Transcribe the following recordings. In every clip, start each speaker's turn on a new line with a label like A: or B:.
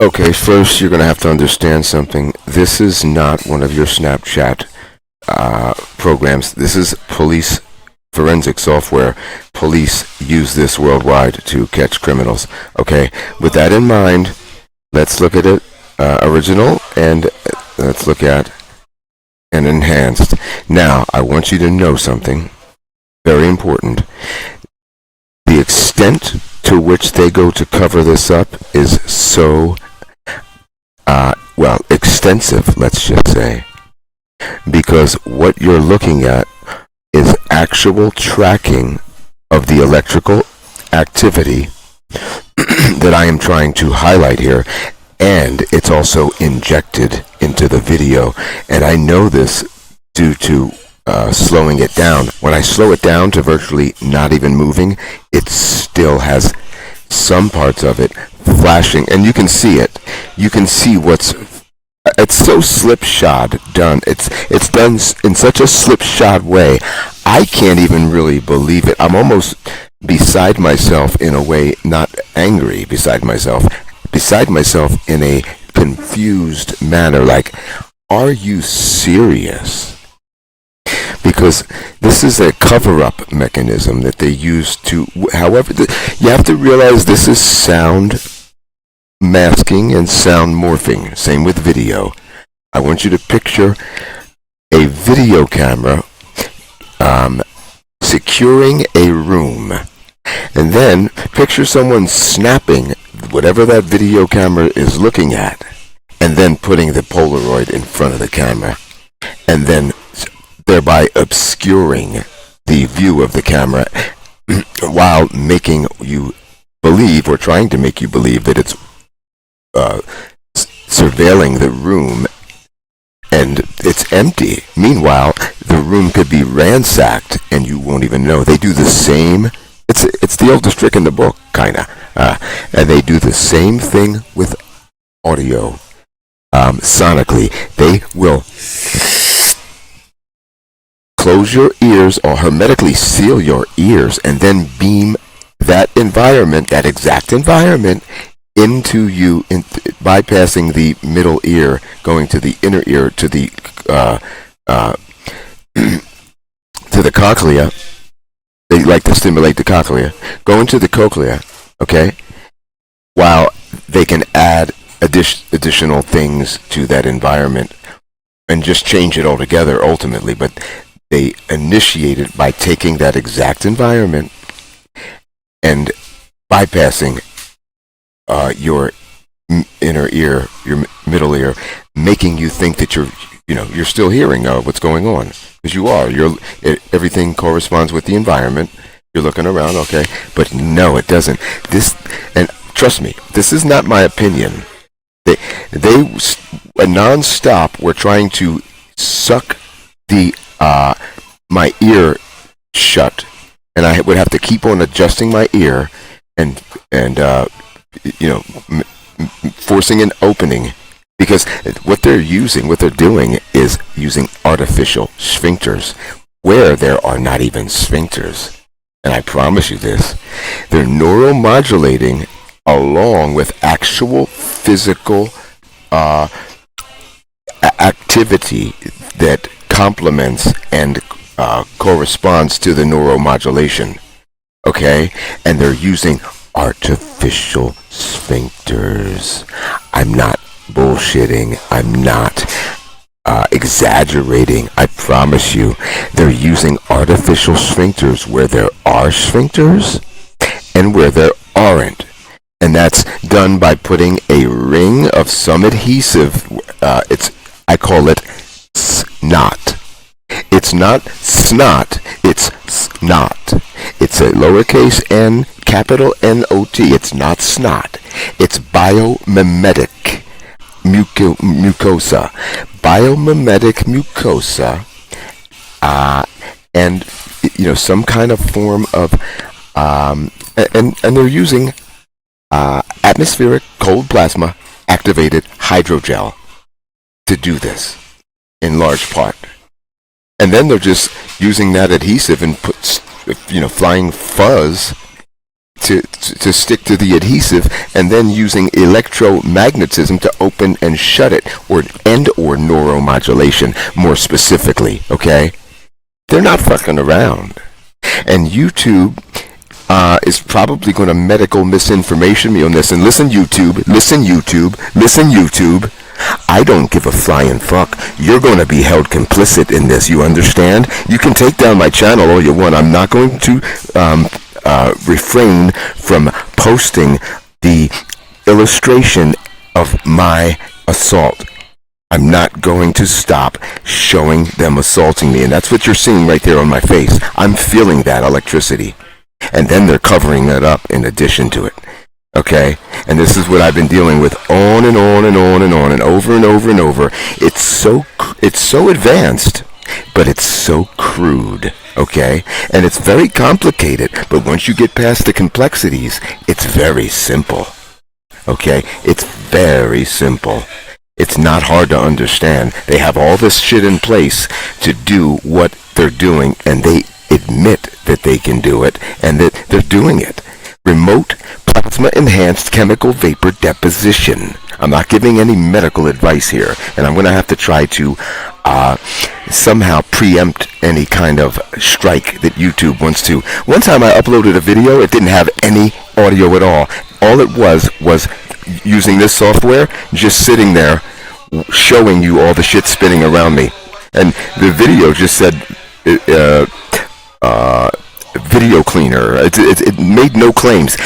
A: Okay, first you're going to have to understand something. This is not one of your Snapchat programs. This is police forensic software. Police use this worldwide to catch criminals. Okay, with that in mind, let's look at it original and let's look at an enhanced. Now, I want you to know something very important. The extent to which they go to cover this up is so extensive, let's just say, because what you're looking at is actual tracking of the electrical activity that I am trying to highlight here, and it's also injected into the video. And I know this due to slowing it down. When I slow it down to virtually not even moving, it still has some parts of it flashing, and you can see it. You can see it's so slipshod done. It's done in such a slipshod way. I can't even really believe it. I'm almost beside myself in a way, not angry beside myself in a confused manner. Like, are you serious? Because this is a cover-up mechanism that they use to, however, you have to realize this is sound masking and sound morphing. Same with video. I want you to picture a video camera securing a room. And then picture someone snapping whatever that video camera is looking at, and then putting the Polaroid in front of the camera, and then thereby obscuring the view of the camera while making you believe, or trying to make you believe, that it's surveilling the room and it's empty. Meanwhile, the room could be ransacked and you won't even know. They do the same. It's the oldest trick in the book, kinda, and they do the same thing with audio. Sonically, they will close your ears or hermetically seal your ears, and then beam that environment, that exact environment, into you, bypassing the middle ear, going to the inner ear, to the to the cochlea. They like to stimulate the cochlea, go into the cochlea, okay, while they can add additional things to that environment and just change it altogether ultimately. But they initiate it by taking that exact environment and bypassing your inner ear, your middle ear, making you think that you're still hearing what's going on, because you are. Everything corresponds with the environment. You're looking around, okay, but no, it doesn't. And trust me, this is not my opinion. They non-stop were trying to suck the my ear shut, and I would have to keep on adjusting my ear and forcing an opening, because what they're doing is using artificial sphincters where there are not even sphincters. And I promise you this, they're neuromodulating along with actual physical activity that complements and corresponds to the neuromodulation. Okay? And they're using artificial sphincters. I'm not bullshitting. I'm not exaggerating. I promise you, they're using artificial sphincters where there are sphincters and where there aren't. And that's done by putting a ring of some adhesive. I call it snot. It's not snot, it's snot. It's a lowercase n, capital N-O-T. It's not snot. It's biomimetic mucosa. Biomimetic mucosa, and some kind of form of, and they're using atmospheric cold plasma activated hydrogel to do this in large part. And then they're just using that adhesive and flying fuzz to stick to the adhesive, and then using electromagnetism to open and shut it, or neuromodulation more specifically. Okay, they're not fucking around, and YouTube is probably going to medical misinformation me on this. And listen, YouTube, I don't give a flying fuck. You're going to be held complicit in this. You understand? You can take down my channel all you want. I'm not going to refrain from posting the illustration of my assault. I'm not going to stop showing them assaulting me. And that's what you're seeing right there on my face. I'm feeling that electricity. And then they're covering it up in addition to it. Okay? And this is what I've been dealing with on and on and on and on and over and over and over. It's so advanced, but it's so crude. Okay? And it's very complicated, but once you get past the complexities, it's very simple. Okay? It's very simple. It's not hard to understand. They have all this shit in place to do what they're doing, and they admit that they can do it, and that they're doing it. Remote plasma-enhanced chemical vapor deposition. I'm not giving any medical advice here, and I'm going to have to try to somehow preempt any kind of strike that YouTube wants to. One time I uploaded a video, it didn't have any audio at all. All it was using this software, just sitting there showing you all the shit spinning around me. And the video just said video cleaner. It made no claims.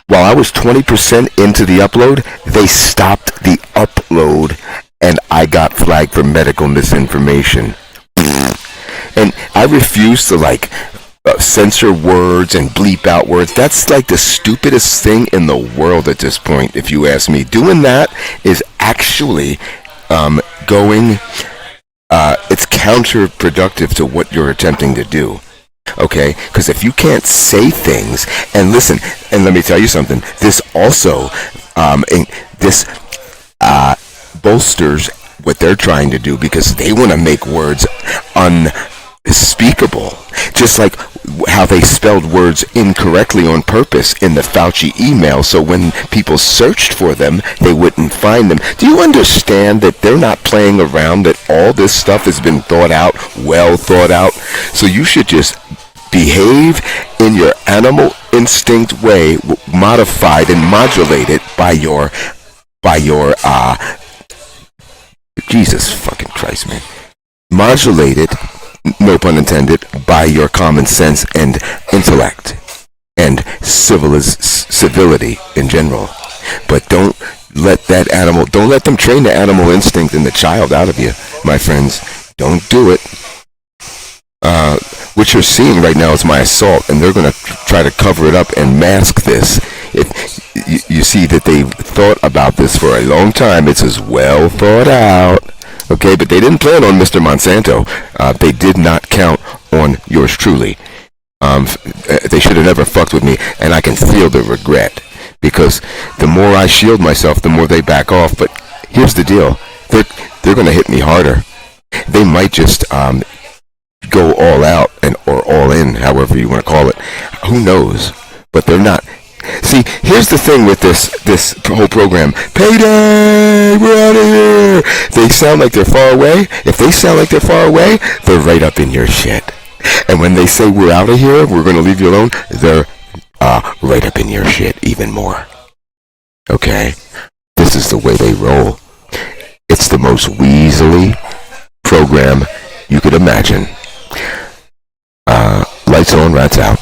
A: While I was 20% into the upload, they stopped the upload, and I got flagged for medical misinformation. And I refuse to censor words and bleep out words. That's like the stupidest thing in the world at this point, if you ask me. Doing that is actually it's counterproductive to what you're attempting to do. Okay? Because if you can't say things, and listen, and let me tell you something, this also, bolsters what they're trying to do, because they want to make words unspeakable. Just like how they spelled words incorrectly on purpose in the Fauci email, so when people searched for them, they wouldn't find them. Do you understand that they're not playing around, that all this stuff has been thought out, well thought out? So you should just behave in your animal instinct way, modified and modulated by your Jesus fucking Christ, man. Modulated, no pun intended, by your common sense and intellect and civility in general. But don't let them train the animal instinct in the child out of you, my friends. Don't do it. What you're seeing right now is my assault, and they're going to try to cover it up and mask this. You see that they've thought about this for a long time. It's as well thought out. Okay, but they didn't plan on Mr. Monsanto. They did not count on yours truly. They should have never fucked with me, and I can feel the regret, because the more I shield myself, the more they back off. But here's the deal. They're going to hit me harder. They might just go all out or all in, however you want to call it. Who knows? But they're not. See, here's the thing with this whole program. Payday! We're out of here! They sound like they're far away. If they sound like they're far away, they're right up in your shit. And when they say we're out of here, we're going to leave you alone, they're right up in your shit even more. Okay? This is the way they roll. It's the most weaselly program you could imagine. Lights on, rats out.